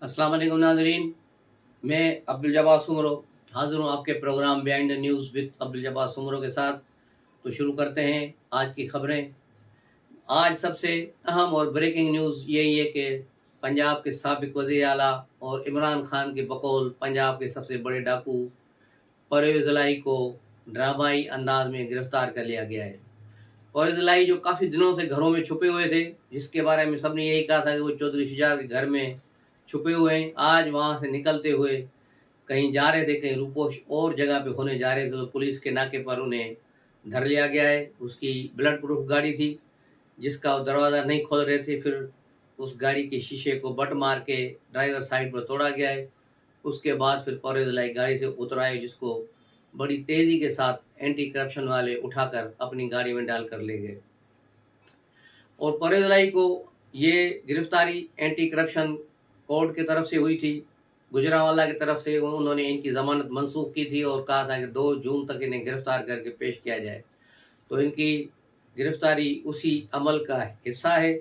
अस्सलाम वालेकुम नाज़रीन। मैं अब्दुल जब्बार सुमरो हाज़िर हूँ आपके programme behind the news with Abdul Jabbar Soomro के साथ। तो शुरू करते हैं आज की खबरें। आज सबसे अहम और ब्रेकिंग न्यूज़ यही है कि पंजाब के साबिक़ वज़ीर आला और इमरान खान के बकौल पंजाब के सबसे बड़े डाकू परवेज़ इलाही को ड्रामाई अंदाज में गिरफ्तार कर लिया गया है। परवेज़ इलाही जो काफ़ी दिनों से घरों में छुपे हुए थे, जिसके बारे में सबने यही कहा था कि वो चौधरी शुजात के घर में छुपे हुए हैं, आज वहाँ से निकलते हुए कहीं जा रहे थे, कहीं रूपोश और जगह पे होने जा रहे थे, तो पुलिस के नाके पर उन्हें धर लिया गया है। उसकी बुलेट प्रूफ गाड़ी थी, जिसका वो दरवाज़ा नहीं खोल रहे थे, फिर उस गाड़ी के शीशे को बट मार के ड्राइवर साइड पर तोड़ा गया है। उसके बाद फिर परवेज़ इलाही गाड़ी से उतराए, जिसको बड़ी तेज़ी के साथ एंटी करप्शन वाले उठाकर अपनी गाड़ी में डाल कर ले गए। और परवेज़ इलाही को ये गिरफ्तारी एंटी करप्शन कोर्ट की तरफ से हुई थी, गुजरांवाला की तरफ से। उन्होंने इनकी ज़मानत मनसूख की थी और कहा था कि 2 जून तक इन्हें गिरफ्तार करके पेश किया जाए। तो इनकी गिरफ्तारी उसी अमल का हिस्सा है।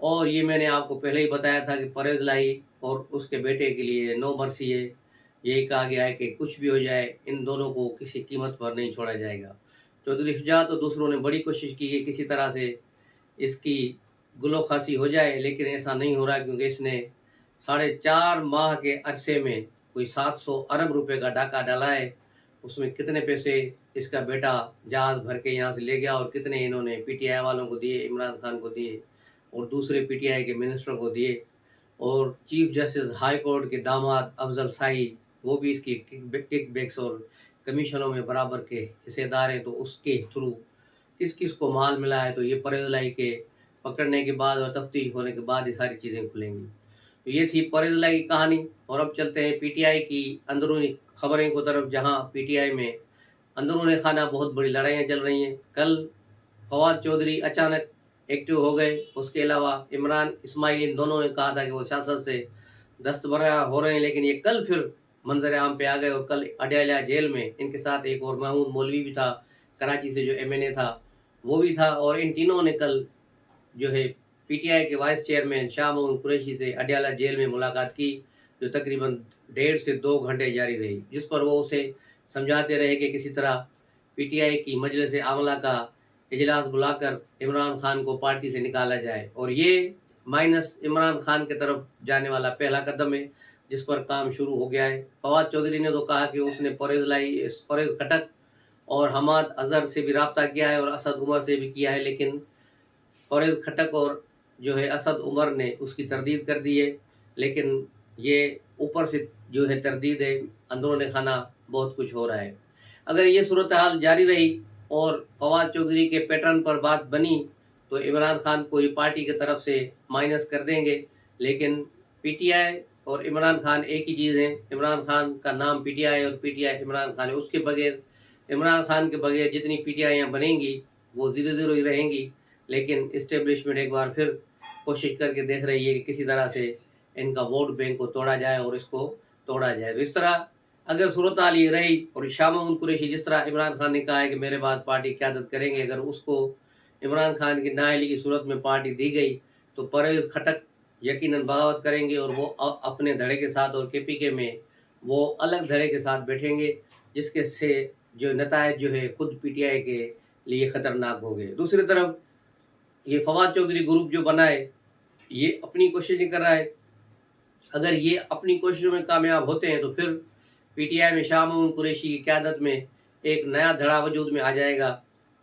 और ये मैंने आपको पहले ही बताया था कि परवेज़ इलाही और उसके बेटे के लिए नो मर्सी है। यही कहा गया है कि कुछ भी हो जाए, इन दोनों को किसी कीमत पर नहीं छोड़ा जाएगा। चौधरी शुजात और दूसरों ने बड़ी कोशिश की कि किसी तरह से इसकी गुलो-खासी हो जाए, लेकिन ऐसा नहीं हो रहा, क्योंकि इसने 4.5 माह के अरसे में कोई 700 अरब रुपए का डाका डाला है। उसमें कितने पैसे इसका बेटा जहाज़ भर के यहाँ से ले गया और कितने इन्होंने पीटीआई वालों को दिए, इमरान खान को दिए और दूसरे पीटीआई के मिनिस्टर को दिए। और चीफ जस्टिस हाई कोर्ट के दामाद अफजल शाही, वो भी इसकी किकबैक्स और कमीशनों में बराबर के हिस्सेदार हैं। तो उसके थ्रू किस-किस को माल मिला है, तो ये परवेज़ इलाही के पकड़ने के बाद और तफ्तीश होने के बाद ये सारी चीज़ें खुलेंगी। तो ये थी परवेज़ इलाही की कहानी। और अब चलते हैं पीटीआई की अंदरूनी खबरें को तरफ, जहाँ पीटीआई में अंदरूनी खाना बहुत बड़ी लड़ाइयाँ चल रही हैं। कल फवाद चौधरी अचानक एक्टिव हो गए। उसके अलावा इमरान इस्माइल, इन दोनों ने कहा था कि वो सियासत से दस्तबरा हो रहे हैं, लेकिन ये कल फिर मंजर आम पे आ गए। और कल अडयाला जेल में इनके साथ एक और महमूद मौलवी भी था, कराची से जो एमएनए था वो भी था। और इन तीनों ने कल जो है पीटीआई के वाइस चेयरमैन शाह महमूद कुरैशी से अडयाला जेल में मुलाकात की, जो तकरीबन 1.5 से 2 घंटे जारी रही, जिस पर वो उसे समझाते रहे कि किसी तरह पीटीआई की मजलिस आमला का इजलास बुलाकर इमरान खान को पार्टी से निकाला जाए। और ये माइनस इमरान खान की तरफ जाने वाला पहला कदम है, जिस पर काम शुरू हो गया है। फवाद चौधरी ने तो कहा कि उसने परवेज़ खटक और हमाद अजहर से भी रब्ता किया है और असद उमर से भी किया है, लेकिन परवेज़ खटक और जो है असद उमर ने उसकी तरदीद कर दी है। लेकिन ये ऊपर से जो है तरदीद है, अंदरूनी खाना बहुत कुछ हो रहा है। अगर ये सूरत हाल जारी रही और फवाद चौधरी के पैटर्न पर बात बनी, तो इमरान खान को ये पार्टी की तरफ से माइनस कर देंगे। लेकिन पीटीआई और इमरान खान एक ही चीज़ है। इमरान खान का नाम पीटीआई और पीटीआई इमरान खान है। उसके बगैर, इमरान खान के बगैर जितनी पीटीआईयाँ बनेंगी वो ज़ीरो-ज़ीरो ही रहेंगी। लेकिन इस्टेब्लिशमेंट एक बार फिर कोशिश करके देख रही है कि किसी तरह से इनका वोट बैंक को तोड़ा जाए और इसको तोड़ा जाए। तो इस तरह अगर सूरत हाल ये रही और शाह महमूद कुरैशी, जिस तरह इमरान खान ने कहा है कि मेरे बाद पार्टी क़यादत करेंगे, अगर उसको इमरान खान की नाअहली की सूरत में पार्टी दी गई, तो परवेज़ खटक यकीनन बगावत करेंगे और वो अपने धड़े के साथ और केपीके में वो अलग धड़े के साथ बैठेंगे, जिसके से जो नतायज जो है खुद पीटीआई के लिए ख़तरनाक होंगे। दूसरी तरफ ये फवाद चौधरी ग्रुप जो बना है, ये अपनी कोशिशें कर रहा है। अगर ये अपनी कोशिशों में कामयाब होते हैं, तो फिर पीटीआई में शाह महमूद कुरैशी की क़यादत में एक नया धड़ा वजूद में आ जाएगा।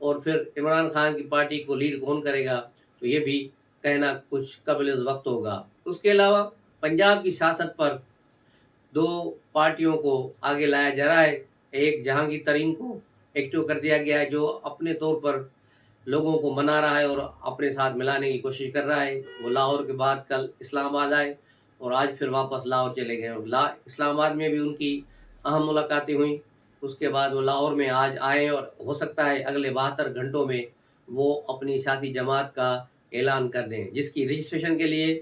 और फिर इमरान खान की पार्टी को लीड कौन करेगा, तो ये भी कहना कुछ काबिल वक्त होगा। उसके अलावा पंजाब की सियासत पर 2 पार्टियों को आगे लाया जा रहा है। एक जहांगीर तरीन को एक्टिव कर दिया गया है, जो अपने तौर पर लोगों को मना रहा है और अपने साथ मिलाने की कोशिश कर रहा है। वो लाहौर के बाद कल इस्लामाबाद आए और आज फिर वापस लाहौर चले गए और इस्लामाबाद में भी उनकी अहम मुलाकातें हुई। उसके बाद वो लाहौर में आज आए और हो सकता है अगले 72 घंटों में वो अपनी सियासी जमात का ऐलान कर दें, जिसकी रजिस्ट्रेशन के लिए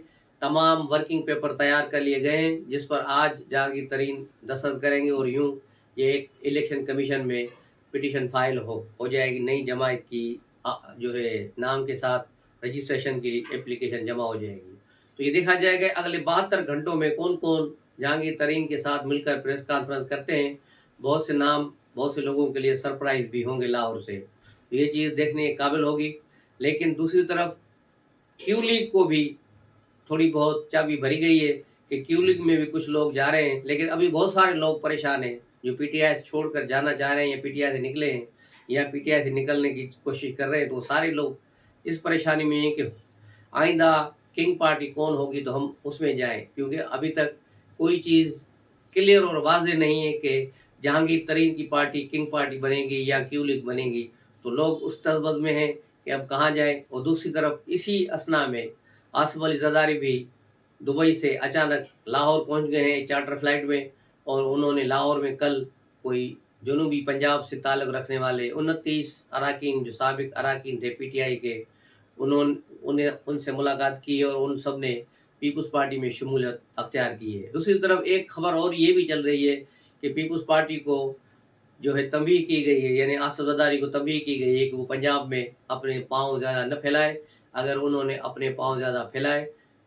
तमाम वर्किंग पेपर तैयार कर लिए गए हैं, जिस पर आज जहांगीर तरीन दस्तखत करेंगे और यूँ ये एक इलेक्शन कमीशन में पिटीशन फाइल हो जाएगी। नई जमात की जो है नाम के साथ रजिस्ट्रेशन की एप्लीकेशन जमा हो जाएगी। तो ये देखा जाएगा अगले 72 घंटों में कौन कौन जहांगीर तरीन के साथ मिलकर प्रेस कॉन्फ्रेंस करते हैं। बहुत से नाम बहुत से लोगों के लिए सरप्राइज भी होंगे लाहौर से, तो ये चीज़ देखने के काबिल होगी। लेकिन दूसरी तरफ क्यू लीग को भी थोड़ी बहुत चाबी भरी गई है कि क्यू लीग में भी कुछ लोग जा रहे हैं, लेकिन अभी बहुत सारे लोग परेशान हैं जो पीटीआई से छोड़कर जाना चाह रहे हैं या पीटीआई से निकले हैं या पीटीआई से निकलने की कोशिश कर रहे हैं। तो सारे लोग इस परेशानी में हैं कि आइंदा किंग पार्टी कौन होगी तो हम उसमें जाएं, क्योंकि अभी तक कोई चीज़ क्लियर और वाज़ेह नहीं है कि जहांगीर तरीन की पार्टी किंग पार्टी बनेगी या क्यू लीग बनेगी। तो लोग उस तजबज़ में हैं कि अब कहाँ जाएं। और दूसरी तरफ इसी असना में आसिफ अली जरदारी भी दुबई से अचानक लाहौर पहुंच गए हैं चार्टर फ्लाइट में, और उन्होंने लाहौर में कल कोई जनूबी पंजाब से ताल्लुक़ रखने वाले 29 अरकान जो साबिक अरकान थे पीटीआई के, उन्हें उनसे मुलाकात की और उन सब ने पीपल्स पार्टी में शमूलियत अख्तियार की है। दूसरी तरफ एक खबर और ये भी चल रही है कि पीपल्स पार्टी को जो है तंबीह की गई है, यानी आसिफ जरदारी को तंबीह की गई है कि वो पंजाब में अपने पाँव ज़्यादा न फैलाए। अगर उन्होंने अपने पाँव ज़्यादा फैलाए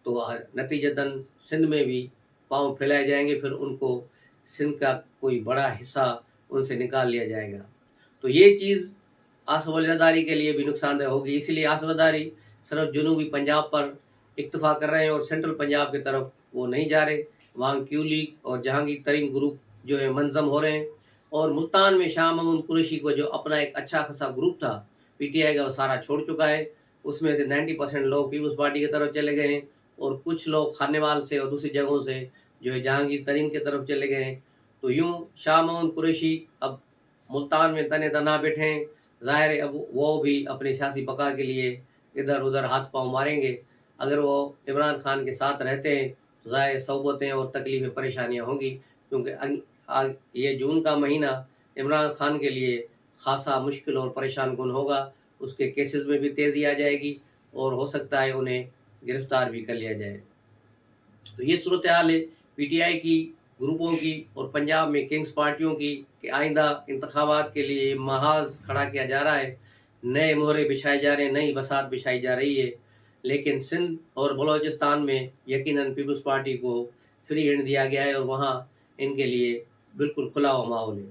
तो नतीजतन सिंध में भी पाँव फैलाए जाएंगे, फिर उनको सिंध का कोई बड़ा हिस्सा उनसे निकाल लिया जाएगा। तो ये चीज़ आसिफ अली जरदारी के लिए भी नुकसानदेह होगी। इसीलिए आसिफ जरदारी सिर्फ जनूबी पंजाब पर इक्तफा कर रहे हैं और सेंट्रल पंजाब की तरफ वो नहीं जा रहे। वहाँ क्यू लीग और जहांगीर तरीन ग्रुप जो है मंजम हो रहे हैं, और मुल्तान में शाह महमूद कुरैशी को जो अपना एक अच्छा खासा ग्रुप था पीटीआई का, वो सारा छोड़ चुका है। उसमें से 90% लोग पीपल्स पार्टी की तरफ चले गए हैं और कुछ लोग खानेवाल से और दूसरी जगहों से जो है जहांगीर तरीन की तरफ चले गए हैं। तो यूँ शाह महमूद कुरैशी अब मुल्तान में तने तना बैठे हैं। ज़ाहिर है अब वो भी अपनी सियासी बका के लिए इधर उधर हाथ पांव मारेंगे। अगर वो इमरान खान के साथ रहते हैं तो ज़ाहिर सौबतें और तकलीफ़ें परेशानियाँ होंगी, क्योंकि ये जून का महीना इमरान खान के लिए खासा मुश्किल और परेशान कुन होगा। उसके केसेस में भी तेज़ी आ जाएगी और हो सकता है उन्हें गिरफ्तार भी कर लिया जाए। तो ये सूरत हाल है पीटीआई की ग्रुपों की और पंजाब में किंग्स पार्टियों की कि आइंदा इंतखाबात के लिए महाज खड़ा किया जा रहा है, नए मोहरे बिछाए जा रहे हैं, नई बसात बिछाई जा रही है। लेकिन सिंध और बलूचिस्तान में यकीनन पीपल्स पार्टी को फ्री हैंड दिया गया है और वहाँ इनके लिए बिल्कुल खुला हुआ माहौल है।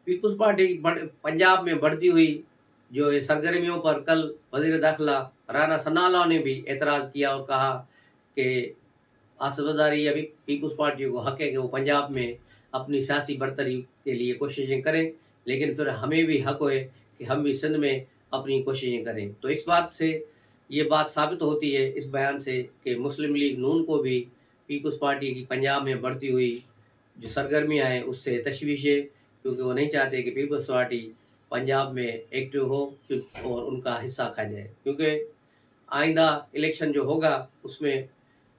पीपल्स पार्टी पंजाब में बढ़ती हुई जो है सरगर्मियों पर कल वज़ीर दाखिला राना सनाउल्लाह ने भी एतराज़ किया और कहा कि आसिफ जरदारी अभी पीपल्स पार्टी को हक है कि वो पंजाब में अपनी सियासी बरतरी के लिए कोशिशें करें, लेकिन फिर हमें भी हक है कि हम भी सिंध में अपनी कोशिशें करें। तो इस बात से ये बात साबित होती है इस बयान से कि मुस्लिम लीग नून को भी पीपल्स पार्टी की पंजाब में बढ़ती हुई जो सरगर्मियाँ हैं उससे तशवीश है, क्योंकि वो नहीं चाहते कि पीपल्स पार्टी पंजाब में एक्टिव हो और उनका हिस्सा खा जाए। क्योंकि आइंदा इलेक्शन जो होगा उसमें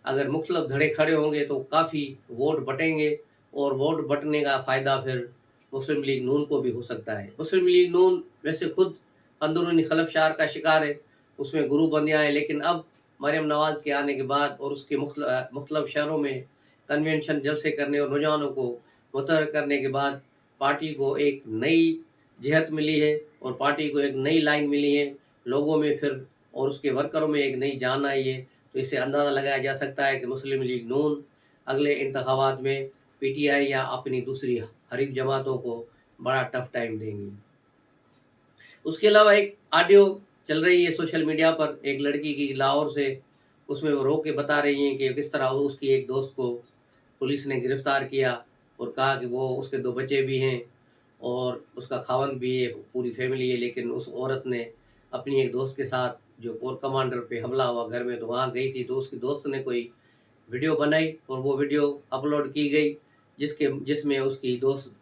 अगर मुख्तलिफ धड़े खड़े होंगे तो काफ़ी वोट बटेंगे और वोट बटने का फ़ायदा फिर मुस्लिम लीग नून को भी हो सकता है। मुस्लिम लीग नून वैसे खुद अंदरूनी खलफशार का शिकार है, उसमें ग्रुप बंदियाँ हैं, लेकिन अब मरियम नवाज़ के आने के बाद और उसके मुख्तलिफ शहरों में कन्वेंशन जलसे करने और नौजवानों को मुतहर करने के बाद पार्टी को एक नई जिहत मिली है और पार्टी को एक नई लाइन मिली है लोगों में फिर, और उसके वर्करों में एक नई जान आई है। तो इससे अंदाज़ा लगाया जा सकता है कि मुस्लिम लीग नून अगले इंतखाबात में पीटीआई या अपनी दूसरी हरीफ जमातों को बड़ा टफ टाइम देंगी। उसके अलावा एक ऑडियो चल रही है सोशल मीडिया पर एक लड़की की लाहौर से, उसमें वो रो के बता रही हैं कि किस तरह उसकी एक दोस्त को पुलिस ने गिरफ़्तार किया और कहा कि वो उसके 2 बच्चे भी हैं और उसका खावंद भी है, पूरी फैमिली है, लेकिन उस औरत ने अपनी एक दोस्त के साथ जो कोर कमांडर पे हमला हुआ घर में तो वहाँ गई थी, तो उसकी दोस्त ने कोई वीडियो बनाई और वो वीडियो अपलोड की गई जिसमें उसकी दोस्त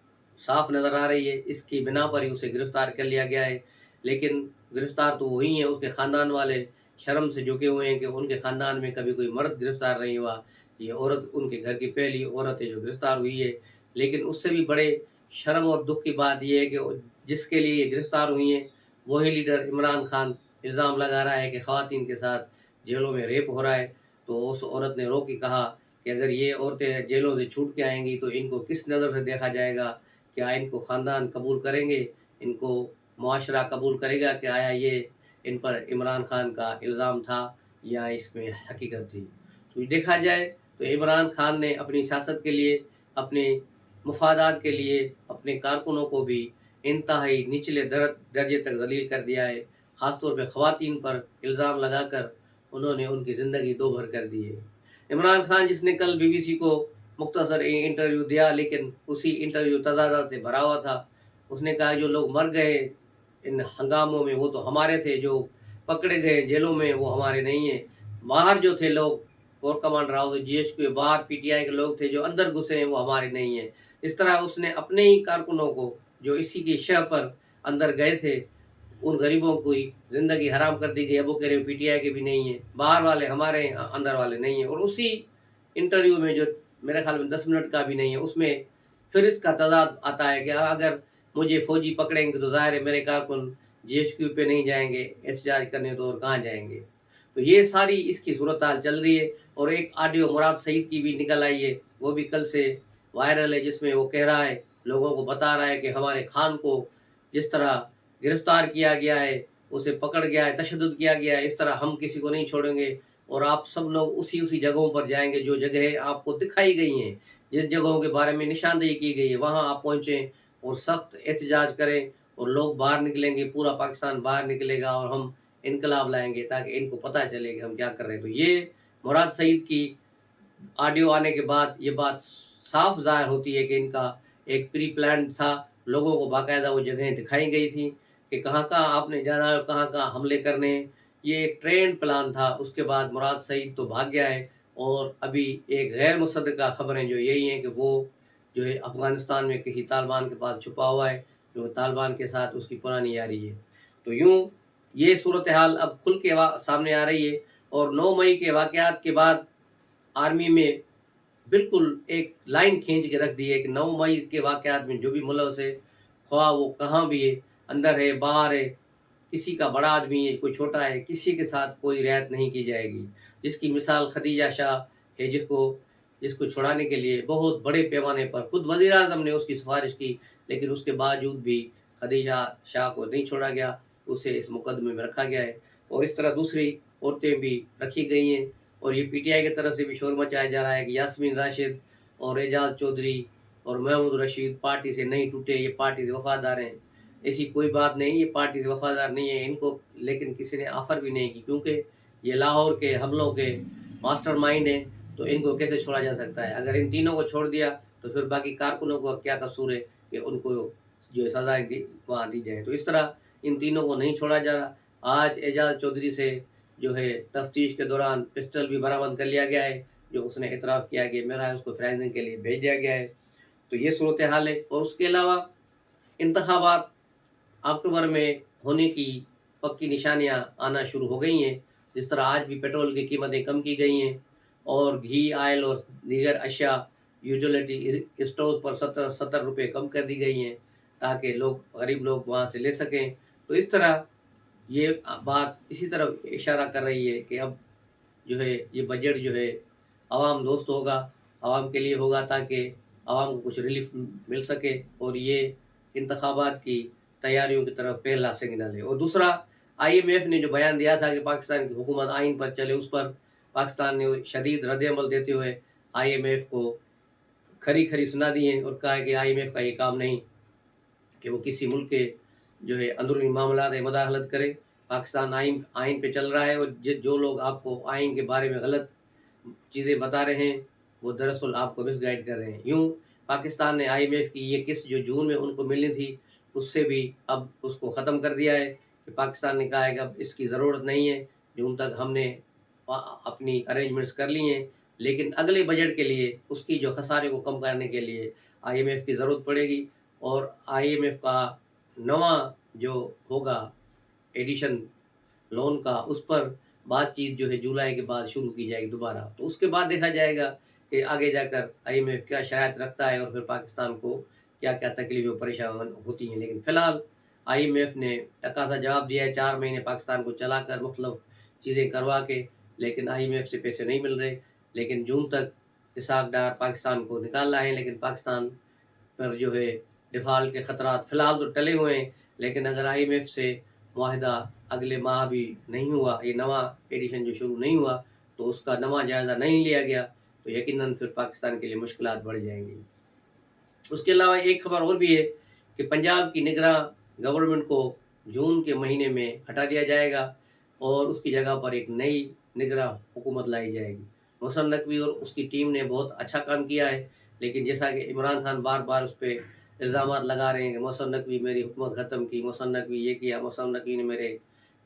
साफ नज़र आ रही है। इसकी बिना पर ही उसे गिरफ़्तार कर लिया गया है, लेकिन गिरफ़्तार तो वही है, उसके ख़ानदान वाले शर्म से झुके हुए हैं कि उनके ख़ानदान में कभी कोई मर्द गिरफ़्तार नहीं हुआ। ये औरत उनके घर की पहली औरत है जो गिरफ़्तार हुई है। लेकिन उससे भी बड़े शर्म और दुख की बात यह है कि जिसके लिए ये गिरफ़्तार हुई हैं वही लीडर इमरान खान इल्ज़ाम लगा रहा है कि ख़वातीन के साथ जेलों में रेप हो रहा है। तो उस औरत ने रो के कहा कि अगर ये औरतें जेलों से छूट के आएंगी तो इनको किस नज़र से देखा जाएगा, क्या इनको ख़ानदान कबूल करेंगे, इनको मुआशरा कबूल करेगा कि आया ये इन पर इमरान खान का इल्ज़ाम था या इसमें हकीकत थी। تو دیکھا جائے تو عمران خان نے اپنی سیاست کے لیے، اپنے مفادات کے لیے اپنے کارکنوں کو بھی انتہائی نچلے درجے تک ذلیل کر دیا ہے، خاص طور پہ خواتین پر الزام لگا کر انہوں نے ان کی زندگی دو بھر کر دی ہے۔ عمران خان جس نے کل بی بی سی کو مختصر انٹرویو دیا، لیکن اسی انٹرویو تضادات سے بھرا ہوا تھا۔ اس نے کہا جو لوگ مر گئے ان ہنگاموں میں وہ تو ہمارے تھے، جو پکڑے گئے جیلوں میں وہ ہمارے نہیں ہیں، باہر جو تھے لوگ کور کمانڈر راؤ جی ایس کے باہر پی ٹی آئی کے لوگ تھے جو اندر گھسے ہیں وہ ہمارے نہیں ہیں۔ اس طرح اس نے اپنے ہی کارکنوں کو جو اسی کی شہ پر اندر گئے تھے ان غریبوں کو ہی زندگی حرام کر دی گئی۔ اب وہ کہہ رہے پی ٹی آئی کے بھی نہیں ہیں، باہر والے ہمارے ہیں اندر والے نہیں ہیں۔ اور اسی انٹرویو میں جو میرے خیال میں 10 منٹ کا بھی نہیں ہے اس میں پھر اس کا تضاد آتا ہے کہ اگر مجھے فوجی پکڑیں گے تو ظاہر ہے میرے کارکن جی ایس کیو پہ نہیں جائیں گے احتجاج کرنے، تو اور کہاں جائیں گے۔ تو یہ ساری اس کی صورتحال چل رہی ہے۔ اور ایک آڈیو مراد سعید کی بھی نکل آئی ہے، وہ بھی کل سے وائرل ہے، جس میں وہ کہہ رہا ہے، لوگوں کو بتا رہا ہے کہ ہمارے خان کو جس طرح گرفتار کیا گیا ہے، اسے پکڑ گیا ہے، تشدد کیا گیا ہے، اس طرح ہم کسی کو نہیں چھوڑیں گے اور آپ سب لوگ اسی جگہوں پر جائیں گے جو جگہیں آپ کو دکھائی گئی ہیں، جس جگہوں کے بارے میں نشاندہی کی گئی ہے وہاں آپ پہنچیں اور سخت احتجاج کریں اور لوگ باہر نکلیں گے، پورا پاکستان باہر نکلے گا اور ہم انقلاب لائیں گے تاکہ ان کو پتہ چلے کہ ہم کیا کر رہے ہیں۔ تو یہ مراد سعید کی آڈیو آنے کے بعد یہ بات صاف ظاہر ہوتی ہے کہ ان کا ایک پری پلان تھا، لوگوں کو باقاعدہ وہ جگہیں دکھائی گئی تھیں کہ کہاں کہاں آپ نے جانا ہے اور کہاں کہاں حملے کرنے ہیں، یہ ایک ٹرینڈ پلان تھا۔ اس کے بعد مراد سعید تو بھاگ گیا ہے اور ابھی ایک غیر مصدقہ خبریں جو یہی ہیں کہ وہ جو ہے افغانستان میں کسی طالبان کے پاس چھپا ہوا ہے، جو طالبان کے ساتھ اس کی پرانی یاری ہے۔ تو یوں یہ صورتحال اب کھل کے سامنے آ رہی ہے۔ اور 9 مئی کے واقعات کے بعد آرمی میں بالکل ایک لائن کھینچ کے رکھ دی ہے کہ 9 مئی کے واقعات میں جو بھی ملوث ہے، خواہ وہ کہاں بھی ہے، اندر ہے باہر ہے، کسی کا بڑا آدمی ہے کوئی چھوٹا ہے، کسی کے ساتھ کوئی رعایت نہیں کی جائے گی۔ جس کی مثال خدیجہ شاہ ہے، جس کو چھڑانے کے لیے بہت بڑے پیمانے پر خود وزیر اعظم نے اس کی سفارش کی، لیکن اس کے باوجود بھی خدیجہ شاہ کو نہیں چھوڑا گیا، اسے اس مقدمے میں رکھا گیا ہے۔ اور اس طرح دوسری عورتیں بھی رکھی گئی ہیں۔ اور یہ پی ٹی آئی کی طرف سے بھی شور مچایا جا رہا ہے کہ یاسمین راشد اور اعجاز چودھری اور محمود رشید پارٹی سے نہیں ٹوٹے، یہ پارٹی سے وفادار ہیں۔ ایسی کوئی بات نہیں، یہ پارٹی سے وفادار نہیں ہے، ان کو لیکن کسی نے آفر بھی نہیں کی، کیونکہ یہ لاہور کے حملوں کے ماسٹر مائنڈ ہیں، تو ان کو کیسے چھوڑا جا سکتا ہے؟ اگر ان تینوں کو چھوڑ دیا تو پھر باقی کارکنوں کو کیا قصور ہے کہ ان کو جو سزائیں وہاں دی جائیں؟ تو اس طرح ان تینوں کو نہیں چھوڑا جا رہا۔ آج اعجاز چودھری سے جو ہے تفتیش کے دوران پسٹل بھی برآمد کر لیا گیا ہے، جو اس نے اعتراف کیا کہ میرا اس کو فرائزنگ کے لیے بھیج دیا گیا ہے۔ تو یہ صورتحال ہے۔ اور اس کے علاوہ انتخابات اکتوبر میں ہونے کی پکی نشانیاں آنا شروع ہو گئی ہیں، جس طرح آج بھی پیٹرول کی قیمتیں کم کی گئی ہیں اور گھی، آئل اور دیگر اشیاء یوٹیلیٹی اسٹورز پر 70 روپے کم کر دی گئی ہیں تاکہ غریب لوگ وہاں سے لے سکیں۔ تو اس طرح یہ بات اسی طرح اشارہ کر رہی ہے کہ اب جو ہے یہ بجٹ جو ہے عوام دوست ہوگا، عوام کے لیے ہوگا تاکہ عوام کو کچھ ریلیف مل سکے اور یہ انتخابات کی تیاریوں کی طرف پہلا سگنل ہے۔ اور دوسرا، آئی ایم ایف نے جو بیان دیا تھا کہ پاکستان کی حکومت آئین پر چلے، اس پر پاکستان نے شدید رد عمل دیتے ہوئے آئی ایم ایف کو کھری سنا دی ہیں اور کہا کہ آئی ایم ایف کا یہ کام نہیں کہ وہ کسی ملک کے جو ہے اندرونی معاملات میں مداخلت کرے۔ پاکستان آئین پہ چل رہا ہے اور جو لوگ آپ کو آئین کے بارے میں غلط چیزیں بتا رہے ہیں وہ دراصل آپ کو مس گائیڈ کر رہے ہیں۔ یوں پاکستان نے آئی ایم ایف کی یہ قسط جو جون میں ان کو ملنی تھی اس سے بھی اب اس کو ختم کر دیا ہے کہ پاکستان نے کہا ہے کہ اب اس کی ضرورت نہیں ہے، جون تک ہم نے اپنی ارینجمنٹس کر لی ہیں، لیکن اگلے بجٹ کے لیے اس کی جو خسارے کو کم کرنے کے لیے آئی ایم ایف کی ضرورت پڑے گی۔ اور آئی ایم ایف کا نواں جو ہوگا ایڈیشن لون کا، اس پر بات چیت جو ہے جولائی کے بعد شروع کی جائے گی دوبارہ۔ تو اس کے بعد دیکھا جائے گا کہ آگے جا کر آئی ایم ایف کیا شرائط رکھتا ہے اور پھر پاکستان کو کیا کیا تکلیفیں و پریشانی ہوتی ہیں۔ لیکن فی الحال آئی ایم ایف نے تقاضا جواب دیا ہے، 4 مہینے پاکستان کو چلا کر مختلف چیزیں کروا کے، لیکن آئی ایم ایف سے پیسے نہیں مل رہے۔ لیکن جون تک اسحاق ڈار پاکستان کو نکال رہے ہیں، لیکن پاکستان پر جو ہے ڈیفالٹ کے خطرات فی الحال تو ٹلے ہوئے ہیں، لیکن اگر آئی ایم ایف سے معاہدہ اگلے ماہ بھی نہیں ہوا، یہ نواں ایڈیشن جو شروع نہیں ہوا، تو اس کا نواں جائزہ نہیں لیا گیا تو یقیناً پھر پاکستان کے لیے مشکلات بڑھ جائیں گی۔ اس کے علاوہ ایک خبر اور بھی ہے کہ پنجاب کی نگراں گورنمنٹ کو جون کے مہینے میں ہٹا دیا جائے گا اور اس کی جگہ پر ایک نئی نگراں حکومت لائی جائے گی۔ محسن نقوی اور اس کی ٹیم نے بہت اچھا کام کیا ہے، لیکن جیسا کہ عمران خان بار بار اس پہ الزامات لگا رہے ہیں کہ محسن نقوی میری حکومت ختم کی، محسن نقوی یہ کیا، محسن نقوی نے میرے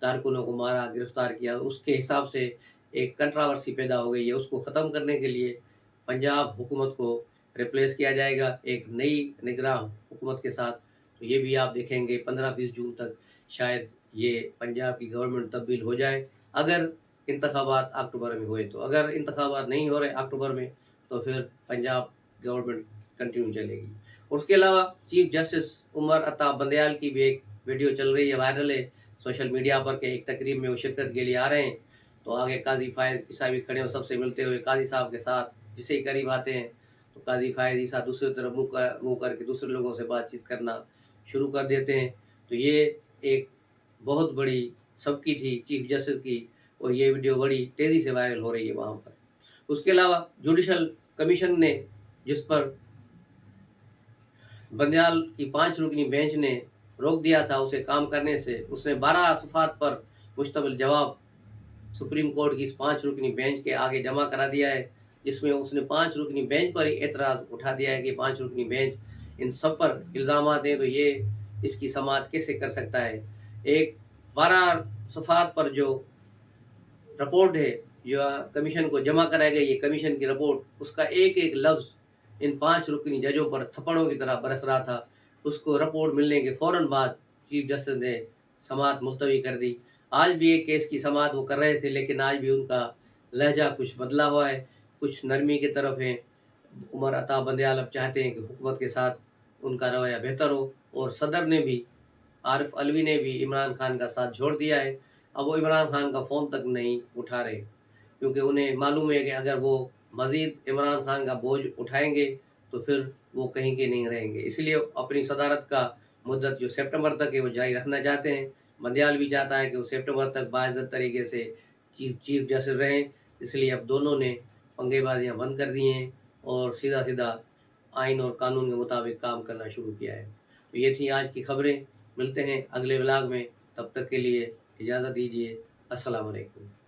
کارکنوں کو مارا، گرفتار کیا، اس کے حساب سے ایک کنٹراورسی پیدا ہو گئی ہے۔ اس کو ختم کرنے کے لیے پنجاب حکومت کو ریپلیس کیا جائے گا ایک نئی نگراں حکومت کے ساتھ۔ تو یہ بھی آپ دیکھیں گے 15-20 جون تک شاید یہ پنجاب کی گورنمنٹ تبدیل ہو جائے، اگر انتخابات اکتوبر میں ہوئے تو۔ اگر انتخابات نہیں ہو رہے اکتوبر میں تو پھر پنجاب گورنمنٹ کنٹینیو چلے گی۔ اور اس کے علاوہ چیف جسٹس عمر عطا بندیال کی بھی ایک ویڈیو چل رہی ہے، وائرل ہے سوشل میڈیا پر، کہ ایک تقریب میں وہ شرکت کے لیے آ رہے ہیں تو آگے قاضی فائز عیسیٰ بھی کھڑے ہو، سب سے ملتے ہوئے قاضی صاحب کے ساتھ جسے ہی قریب آتے ہیں تو قاضی فائز عیسیٰ دوسری طرف منہ کر کے دوسرے لوگوں سے بات چیت کرنا شروع کر دیتے ہیں۔ تو یہ ایک بہت بڑی سبکی تھی چیف جسٹس کی، اور یہ ویڈیو بڑی تیزی سے وائرل ہو رہی ہے وہاں پر۔ اس کے علاوہ جوڈیشل کمیشن نے جس پر بندیال کی 5 رکنی بینچ نے روک دیا تھا اسے کام کرنے سے، اس نے 12 صفحات پر مشتمل جواب سپریم کورٹ کی اس 5 رکنی بینچ کے آگے جمع کرا دیا ہے، جس میں اس نے 5 رکنی بینچ پر ہی اعتراض اٹھا دیا ہے کہ 5 رکنی بینچ ان سب پر الزامات ہیں تو یہ اس کی سماعت کیسے کر سکتا ہے۔ ایک 12 صفحات پر جو رپورٹ ہے جو کمیشن کو جمع کرائی گئی ہے، کمیشن کی رپورٹ، اس کا ایک ایک لفظ ان 5 رکنی ججوں پر تھپڑوں کی طرح برس رہا تھا۔ اس کو رپورٹ ملنے کے فوراً بعد چیف جسٹس نے سماعت ملتوی کر دی۔ آج بھی ایک کیس کی سماعت وہ کر رہے تھے، لیکن آج بھی ان کا لہجہ کچھ بدلا ہوا ہے، کچھ نرمی کی طرف ہے۔ عمر عطا بندیال اب چاہتے ہیں کہ حکومت کے ساتھ ان کا رویہ بہتر ہو، اور صدر نے بھی، عارف علوی نے بھی عمران خان کا ساتھ چھوڑ دیا ہے۔ اب وہ عمران خان کا فون تک نہیں اٹھا رہے، کیونکہ انہیں معلوم ہے کہ اگر وہ مزید عمران خان کا بوجھ اٹھائیں گے تو پھر وہ کہیں کے نہیں رہیں گے، اس لیے اپنی صدارت کا مدت جو سپٹمبر تک ہے وہ جاری رکھنا چاہتے ہیں۔ بندیال بھی چاہتا ہے کہ وہ سپٹمبر تک باعزت طریقے سے چیف جسٹس رہیں، اس لیے اب دونوں نے پنگے بازیاں بند کر دی ہیں اور سیدھا سیدھا آئین اور قانون کے مطابق کام کرنا شروع کیا ہے۔ تو یہ تھی آج کی خبریں، ملتے ہیں اگلے ولاگ میں، تب تک کے لیے اجازت دیجیے، السلام علیکم۔